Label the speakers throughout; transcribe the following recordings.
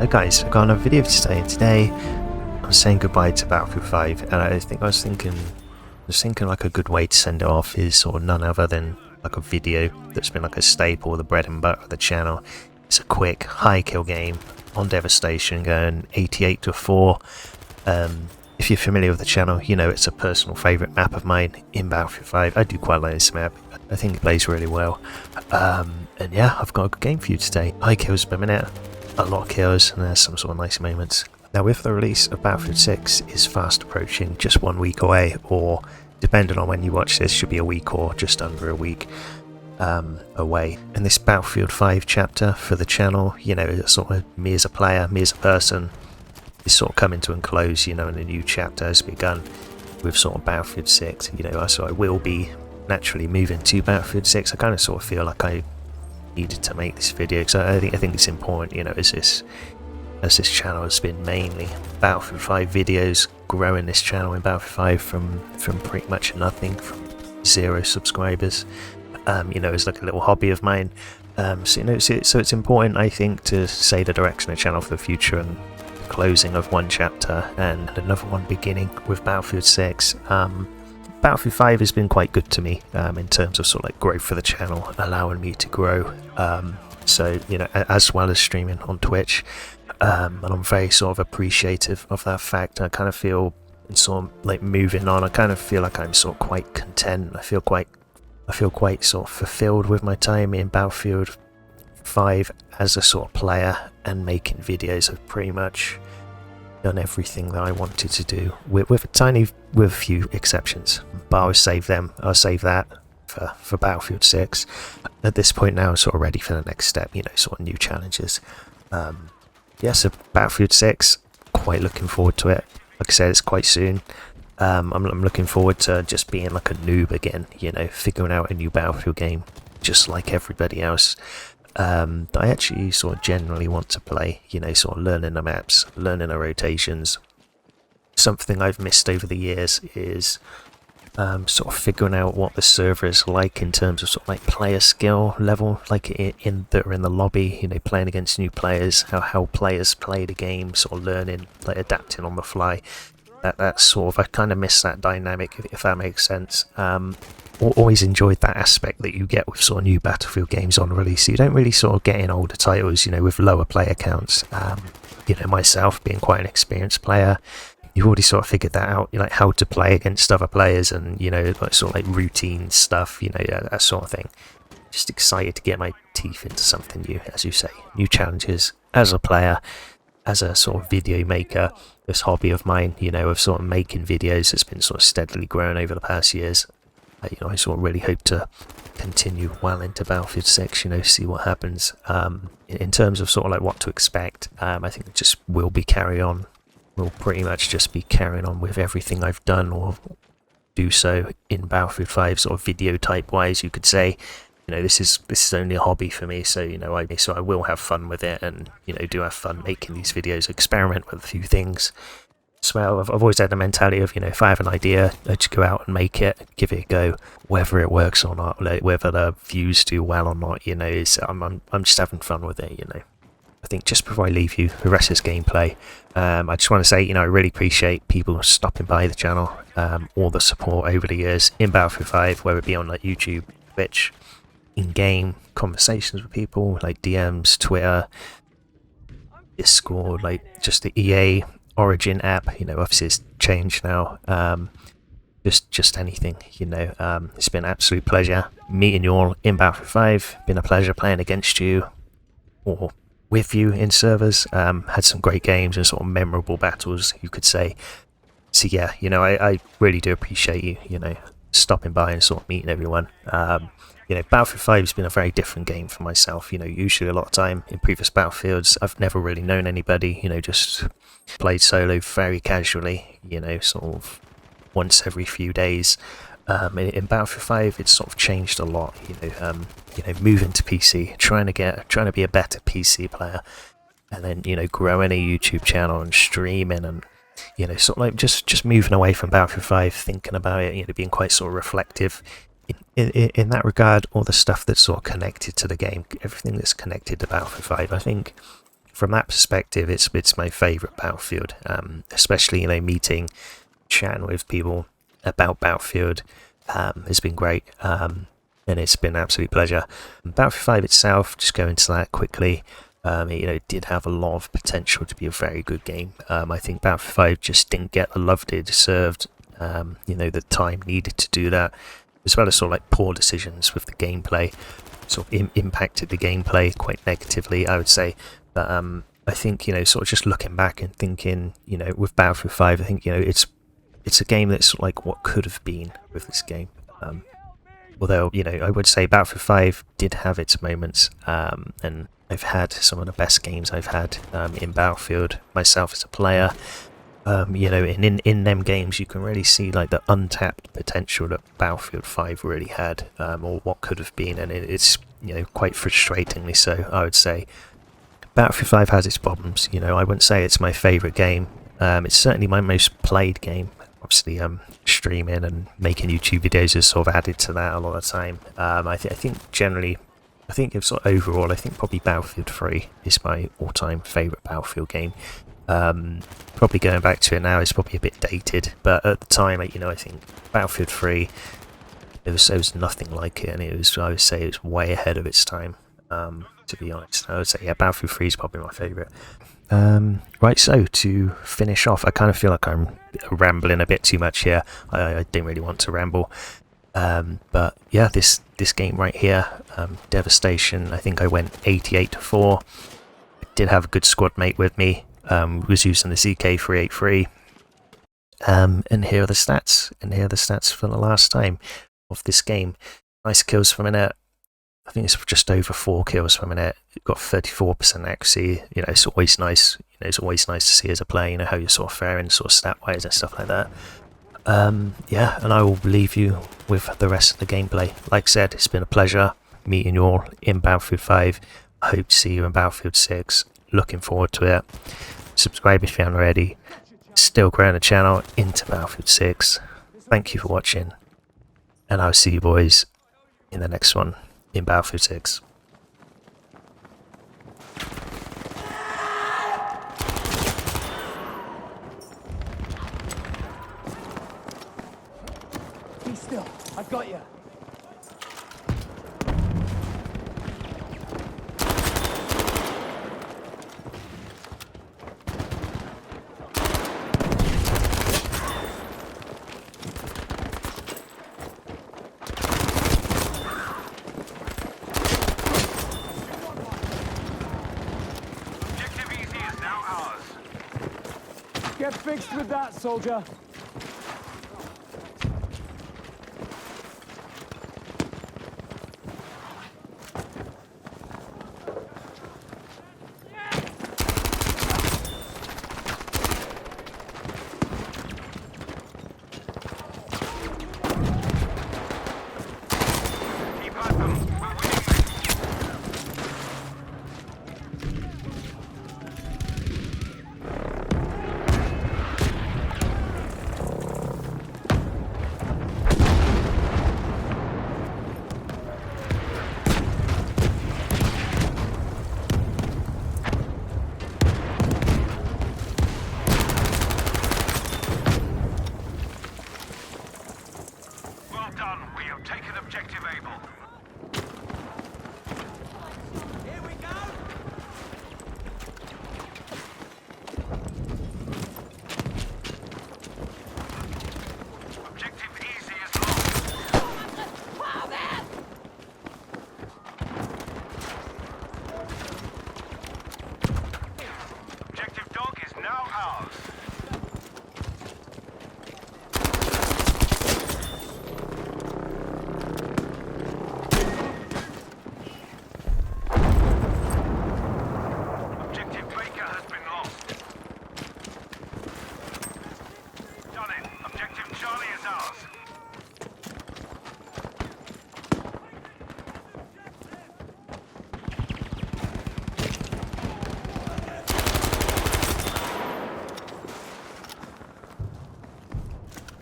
Speaker 1: Hey guys, I've got a video today, and today I'm saying goodbye to Battlefield 5, and I was thinking like a good way to send it off is sort of none other than like a video that's been like a staple, the bread and butter of the channel. It's a quick, high kill game on Devastation, going 88 to 4. If you're familiar with the channel, you know it's a personal favourite map of mine in Battlefield 5. I do quite like this map. I think it plays really well. And yeah, I've got a good game for you today. High kills per minute, a lot of kills, and there's some sort of nice moments. Now, with the release of Battlefield 6 is fast approaching, just 1 week away, or depending on when you watch this, should be a week or just under a week away. And this Battlefield 5 chapter for the channel, you know, sort of me as a player, me as a person, is sort of coming to a close, you know, and a new chapter has begun with sort of Battlefield 6, you know, so I will be naturally moving to Battlefield 6. I kind of sort of feel like I needed to make this video because I think it's important, you know, as this channel has been mainly Battlefield 5 videos, growing this channel in Battlefield 5 from pretty much nothing, from 0 subscribers, you know, it's like a little hobby of mine. So you know, so it's important, I think, to say the direction of the channel for the future, and the closing of one chapter and another one beginning with Battlefield 6. Battlefield 5 has been quite good to me in terms of sort of like growth for the channel, allowing me to grow. So, you know, as well as streaming on Twitch, and I'm very sort of appreciative of that fact. I kind of feel, in sort of like moving on, I kind of feel like I'm sort of quite content. I feel quite sort of fulfilled with my time in Battlefield 5 as a sort of player, and making videos. I've pretty much done everything that I wanted to do, with a few exceptions, but I'll save that for Battlefield 6. At this point now, I'm sort of ready for the next step, you know, sort of new challenges. Yeah, so Battlefield 6, quite looking forward to it. Like I said, it's quite soon. I'm looking forward to just being like a noob again, you know, figuring out a new Battlefield game just like everybody else. That I actually sort of generally want to play, you know, sort of learning the maps, learning the rotations. Something I've missed over the years is sort of figuring out what the server is like in terms of sort of like player skill level, like in the lobby, you know, playing against new players, how players play the game, sort of learning, like adapting on the fly. That sort of, I kind of miss that dynamic, if that makes sense. Always enjoyed that aspect that you get with sort of new Battlefield games on release. You don't really sort of get in older titles, you know, with lower player counts. You know, myself being quite an experienced player, you've already sort of figured that out, you know, like how to play against other players, and, you know, like sort of like routine stuff, you know, that sort of thing. Just excited to get my teeth into something new, as you say, new challenges as a player, as a sort of video maker. This hobby of mine, you know, of sort of making videos has been sort of steadily growing over the past years. You know, I sort of really hope to continue well into Battlefield 6, you know, see what happens. In terms of sort of like what to expect, I think it just will be carry on. We'll pretty much just be carrying on with everything I've done or do so in Battlefield 5, sort of video type wise, you could say. You know, this is only a hobby for me, so, you know, I will have fun with it, and, you know, do have fun making these videos, experiment with a few things. So I've always had the mentality of, you know, if I have an idea, I just go out and make it, give it a go, whether it works or not, like whether the views do well or not, you know, I'm just having fun with it, you know. I think just before I leave you, the rest of this gameplay, I just want to say, you know, I really appreciate people stopping by the channel, all the support over the years in Battlefield 5, whether it be on like YouTube, Twitch, in-game conversations with people, like DMs, Twitter, Discord, like just the EA Origin app, you know, obviously it's changed now. Just anything, you know. It's been an absolute pleasure meeting you all in Battlefield 5. Been a pleasure playing against you or with you in servers. Had some great games and sort of memorable battles, you could say. So yeah, you know, I really do appreciate you, you know, stopping by and sort of meeting everyone. You know, Battlefield 5 has been a very different game for myself. You know, usually a lot of time in previous Battlefields, I've never really known anybody, you know, just played solo very casually, you know, sort of once every few days. In Battlefield 5, it's sort of changed a lot, you know, moving to PC, trying to be a better PC player, and then, you know, growing a YouTube channel and streaming, and, you know, sort of like just moving away from Battlefield 5, thinking about it, you know, being quite sort of reflective in that regard. All the stuff that's sort of connected to the game, everything that's connected to Battlefield 5, I think from that perspective, it's my favourite Battlefield. Especially, you know, meeting, chatting with people about Battlefield has been great. And it's been an absolute pleasure. Battlefield 5 itself, just go into that quickly. It did have a lot of potential to be a very good game. I think Battlefield 5 just didn't get the love it deserved. The time needed to do that, as well as sort of like poor decisions with the gameplay, sort of impacted the gameplay quite negatively, I would say. But I think, sort of just looking back and thinking, with Battlefield 5, I think, it's a game that's like what could have been with this game. Although, I would say Battlefield 5 did have its moments, and I've had some of the best games I've had in Battlefield myself as a player. In them games you can really see like the untapped potential that Battlefield 5 really had, or what could have been, and it's quite frustratingly so, I would say. Battlefield 5 has its problems. I wouldn't say it's my favourite game. It's certainly my most played game. Obviously, streaming and making YouTube videos has sort of added to that a lot of the time. I think generally, overall, I think probably Battlefield 3 is my all-time favourite Battlefield game. Probably going back to it now is probably a bit dated, but at the time, I think Battlefield 3, there was nothing like it, and I would say it was way ahead of its time. To be honest, I would say Battlefield 3 is probably my favourite. Right, so to finish off, I kind of feel like I'm rambling a bit too much here. I didn't really want to ramble. But yeah, this game right here, Devastation, I think I went 88-4. I did have a good squad mate with me, was using the ZK383. And here are the stats, for the last time of this game. Nice kills per minute. I think it's just over 4 kills per minute. You've got 34% accuracy. It's always nice. It's always nice to see as a player, how you're sort of faring, sort of stat-wise and stuff like that. Yeah, and I will leave you with the rest of the gameplay. Like I said, it's been a pleasure meeting you all in Battlefield 5. I hope to see you in Battlefield 6. Looking forward to it. Subscribe if you haven't already. Still growing the channel into Battlefield 6. Thank you for watching, and I'll see you boys in the next one in Battlefield 6.
Speaker 2: Be still. I've got you. Get fixed with that, soldier.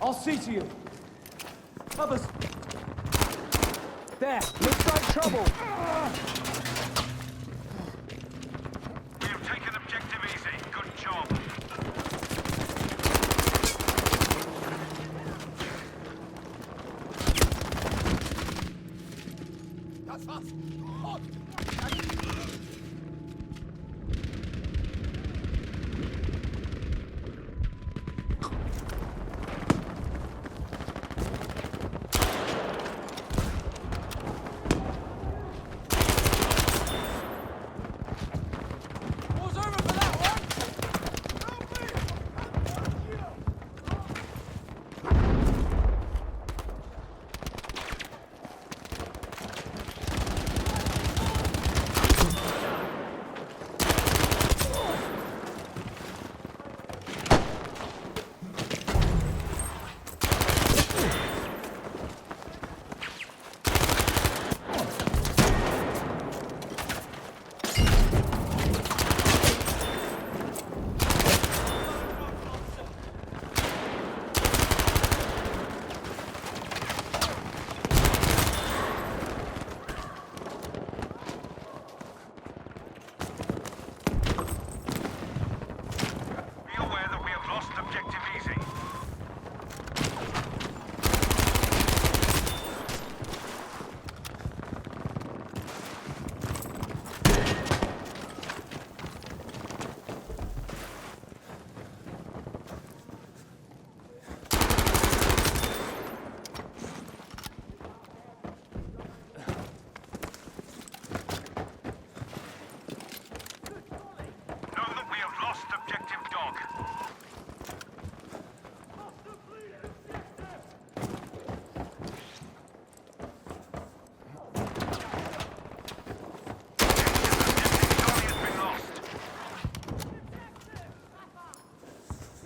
Speaker 2: I'll see to you. Others. There. Looks like trouble.
Speaker 3: We have taken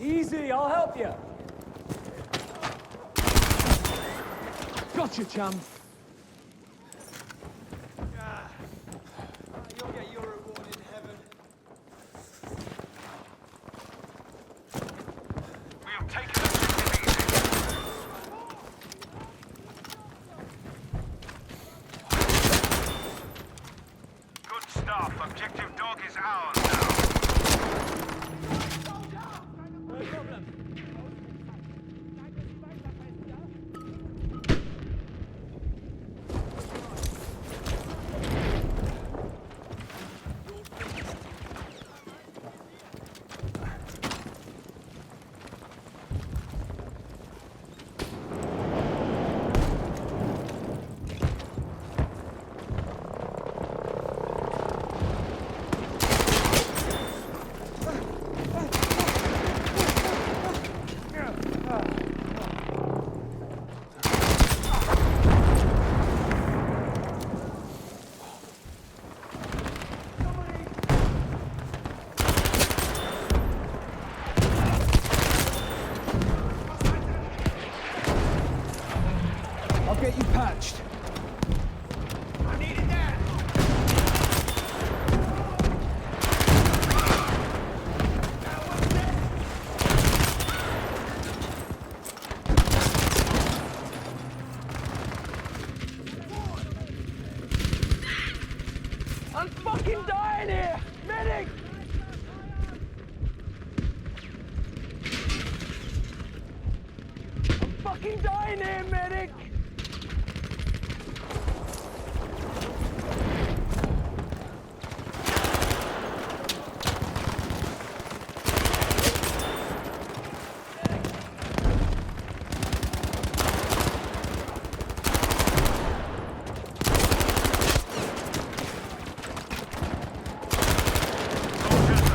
Speaker 2: Easy, I'll help you. Gotcha, chum.
Speaker 3: You'll get your reward in heaven.
Speaker 4: We have taken objective easy. Good stuff. Objective dog is ours now.
Speaker 2: I'll get you patched.
Speaker 3: I need it there.
Speaker 2: I'm fucking dying here! Medic! I'm fucking dying here, medic!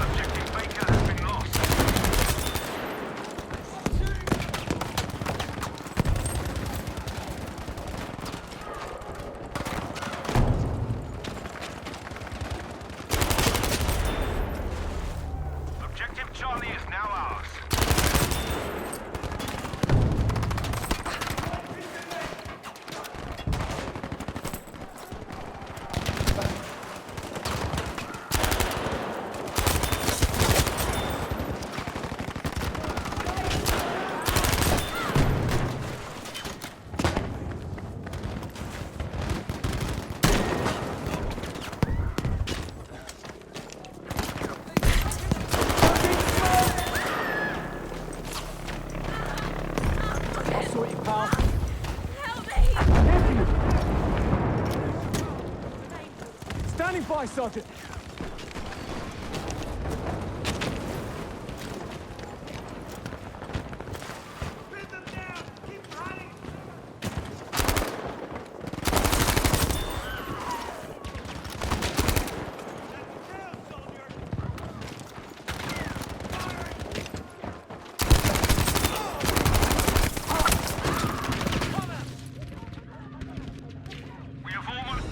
Speaker 4: Objective Baker has been lost.
Speaker 2: Goodbye, Sergeant.
Speaker 3: Pin them down! Keep running! That's down, soldier!
Speaker 4: We have almost...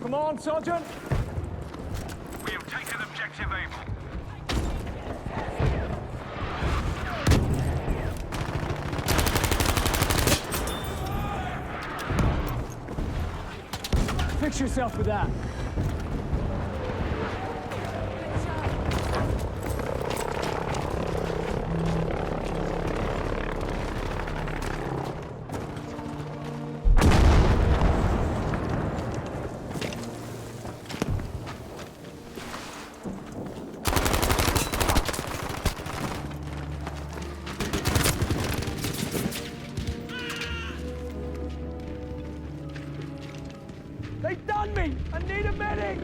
Speaker 2: Come on, Sergeant.
Speaker 4: We have taken objective Able.
Speaker 2: Fix yourself with that. They done me! I need a medic!